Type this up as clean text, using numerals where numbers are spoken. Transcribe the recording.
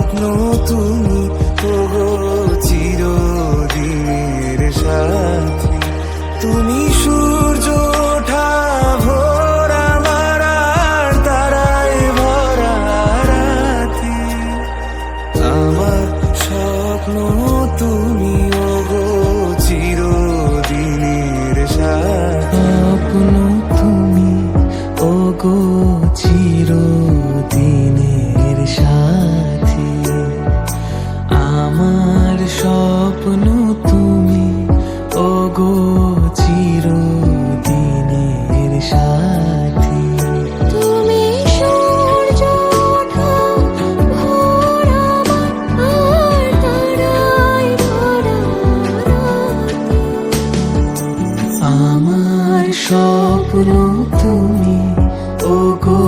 স্বপ্ন তুমি ওগো চিরদিনের সাথী। তুমি সূর্য ওঠা ভোর আমার আর তারায় ভরা রাতে। আমার স্বপ্ন তুমি ওগো চিরদিনের সাথী। স্বপ্ন তুমি ওগো চিরদিনের সাথী। আমার স্বপ্ন তুমি ওগো চিরদিনের সাথী। তুমি সূর্য ওঠা ভোর আমার আর তারায় ভরা রাতে। আমার স্বপ্ন তুমি ওগো